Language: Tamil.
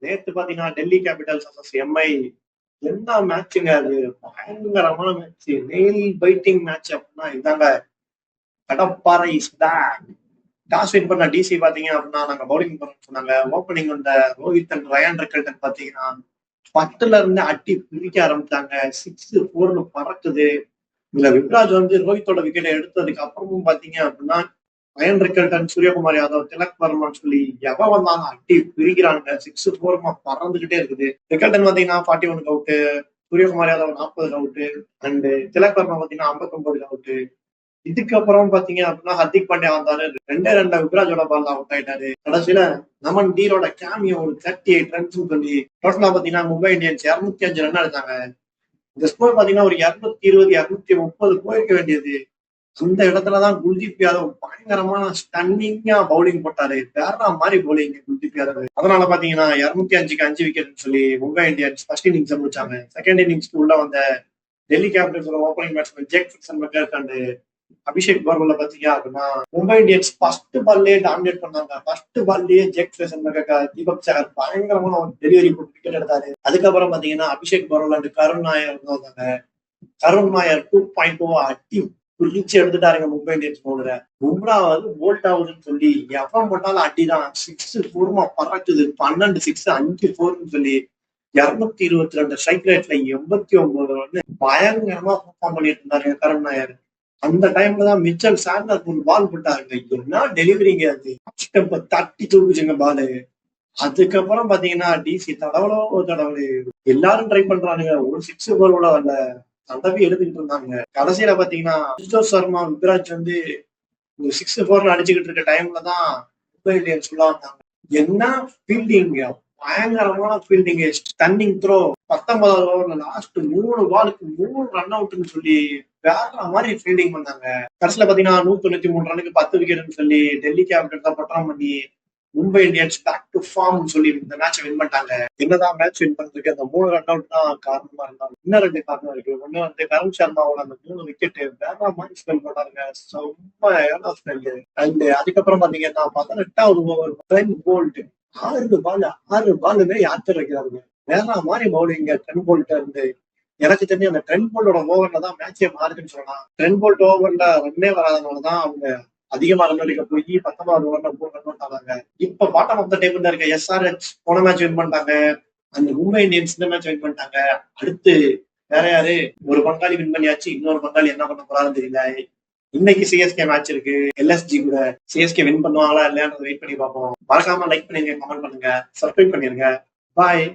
நேத்து பாத்தீங்கன்னா டெல்லி கேபிட்டல்ஸ் vs எம்ஐ என்ன மேட்சுங்க அது? பயங்கரமான மேட்ச், நெயில் பைட்டிங் மேட்ச் அப்படின்னா இதாங்க. கடப்பாறை இஸ் பேக். டாஸ் வின் பண்ண டிசி பாத்தீங்க அப்படின்னா நாங்க பவுலிங் பண்ணணும்னு சொன்னாங்க. ஓப்பனிங் வந்த ரோஹித் அண்ட் ரயான் ரெக்கல்டன் பாத்தீங்கன்னா 10ல இருந்து அட்டி பிரிக்க ஆரம்பிச்சாங்க. 6-4 பறக்குது. இதுல விப்ராஜ் வந்து ரோஹித்தோட விக்கெட்டை எடுத்ததுக்கு அப்புறமும் பாத்தீங்க அப்படின்னா ரயன் ரிக்கல்டன், சூரியகுமார் யாதவ், திலக் வர்மான்னு சொல்லி எவன் வந்தாலும் அட்டி பிரிக்கிறானுங்க. 6-4 பறந்துகிட்டே இருக்குது. ரிக்கல்டன் பாத்தீங்கன்னா 41 out, Suryakumar Yadav 40 out, and Tilak Varma பாத்தீங்கன்னா 59 அவுட்டு. இதுக்கப்புறம் பாத்தீங்க அப்படின்னா ஹர்திக் பாண்டியா வந்தாரு. 2 விப்ராஜோட பால் அவுட் ஆயிட்டாரு. கடைசியில நமன் டீரோட கேமியோ ஒரு 38 ரன்ஸ் சொல்லி டோட்டலா பாத்தீங்கன்னா மும்பை இந்தியன்ஸ் 205 ரன் அடிச்சாங்க. இந்த ஸ்கோர் பாத்தீங்கன்னா ஒரு 220, 230 போயிருக்க வேண்டியது. அந்த இடத்துலதான் குல்தீப் யாதவ் பயங்கரமான ஸ்டன்னிங்கா பவுலிங் போட்டாரு. வேற மாதிரி பவுலிங் குல்தீப் யாதவ். அதனால பாத்தீங்கன்னா 205க்கு 5 விக்கெட் சொல்லி மும்பை இந்தியன்ஸ் ஃபர்ஸ்ட் இன்னிங்ஸ் முடிச்சாங்க. செகண்ட் இன்னிங்ஸ்க்கு உள்ள வந்த Delhi Capitals opening batsman Jake ஃபிக்சன்பெர்க் அண்ட் அபிஷேக் பர்வல பாத்தீங்க அப்படின்னா மும்பை இந்தியன்ஸ் ஃபர்ஸ்ட் பால்லயே டாமினேட் பண்ணாங்க. ஃபர்ஸ்ட் பால்லயே ஜேக் ஃபிக்சன்பெர்க், தீபக் சகர் பயங்கரமான ஒரு டெலிவரி போட்டு விக்கெட் எடுத்தாரு. அதுக்கப்புறம் பாத்தீங்கன்னா அபிஷேக் பர்வல் அண்ட் கருண் நாயர் வந்தாங்க. கருண் நாயர் 2.0 அட்டி பிரிச்சு எடுத்துட்டாருங்க மும்பை இந்தியன்ஸ் பவுலரை. பும்ரா வந்து போல்ட் ஆகுதுன்னு சொல்லி எவன் போட்டாலும் அட்டிதான். 6-4 பறக்குது. 12 6 5-4 சொல்லி 222 ஸ்ட்ரைக் ரேட்ல 89 ரன் பயங்கரமா பெர்ஃபார்ம் பண்ணிட்டு இருந்தாரு கருண் நாயர். அந்த டைம்ல தான் மிச்சல் சாண்டர் ஒரு பால் போட்டாருங்க. என்ன டெலிவரிங்க அது! தட்டி தூக்குச்சுங்க பாலு. அதுக்கப்புறம் பாத்தீங்கன்னா டிசி தடவலோ எல்லாரும் ட்ரை பண்றானுங்க. ஒரு 6 கூட வரல. தடவி எடுத்துக்கிட்டு இருந்தாங்க. கடைசியில பாத்தீங்கன்னா அஜித் சர்மா, விராஜ் வந்து ஒரு 6-4 அடிச்சுக்கிட்டு இருக்க டைம்ல தான் மும்பை இந்தியன்ஸ் உள்ள வந்தாங்க. என்ன ஃபீல்டிங்! பயங்கரமான ஃபீல்டிங், ஸ்டன்னிங் த்ரோ. 19வது ஓவர்ல லாஸ்ட் 3 பாலுக்கு 3 ரன் அவுட்னு சொல்லி வேற மாதிரி ஃபீல்டிங் பண்ணாங்க. கடைசியில பாத்தீங்கன்னா 193 ரனுக்கு 10 விக்கெட்னு சொல்லி டெல்லி கேபிட்டல் தான் பட்டம் பண்ணி Mumbai Indians back to form சொல்லி இந்த மேட்ச் வின் பண்ணிட்டாங்க. என்னதான் மேட்ச் வின் பண்றதுக்கு அந்த 3 ரன் அவுட் தான் காரணமா இருந்தாங்க. இன்னும் 2 காரணம் இருக்கு. ஒண்ணு வந்து கரண் சர்மாவோட அந்த 3 விக்கெட் வேற மாதிரி ஸ்பெல் பண்ணாருங்க. செம்மையான ஸ்பெல். அண்ட் அதுக்கப்புறம் பாத்தீங்கன்னா 18வது ஓவர் ட்ரெண்ட் போல்ட் 6 பாலுமே யாத்திரை வைக்கிறாருங்க. வேற மாதிரி பவுலிங் ட்ரெண்ட் போல்ட் இருந்து. எனக்கு தெரிஞ்சு அந்த ட்ரெண்ட் போல்டோட ஓவர்ல தான் மேட்சே மாறுதுன்னு சொல்லலாம். ட்ரெண்ட் போல்ட் ஓவர்ல ரன்னே வராதனாலதான் அவங்க அதிகமா ரன் அடிக்க போய் 19வது ஓவர்ல 3 ரன் அவுட் ஆனாங்க. இப்ப பாட்டம் ஆஃப் த டேபிள்ல இருக்க எஸ்ஆர்எச் போன மேட்ச் வின் பண்ணிட்டாங்க. அந்த மும்பை இந்தியன்ஸ் இந்த மேட்ச் வின் பண்ணிட்டாங்க. அடுத்து வேற யாரு? ஒரு பங்காளி வின் பண்ணியாச்சு. இன்னொரு பங்காளி என்ன பண்ண போறாருன்னு தெரியல. இன்னைக்கு சிஎஸ்கே மேட்ச் இருக்கு எல்எஸ்ஜி கூட. சிஎஸ்கே வின் பண்ணுவாங்களா இல்லையான்னு வெயிட் பண்ணி பார்ப்போம். மறக்காம லைக் பண்ணுங்க, கமெண்ட் பண்ணுங்க, சப்ஸ்கிரைப் பண்ணிருங்க. பாய்.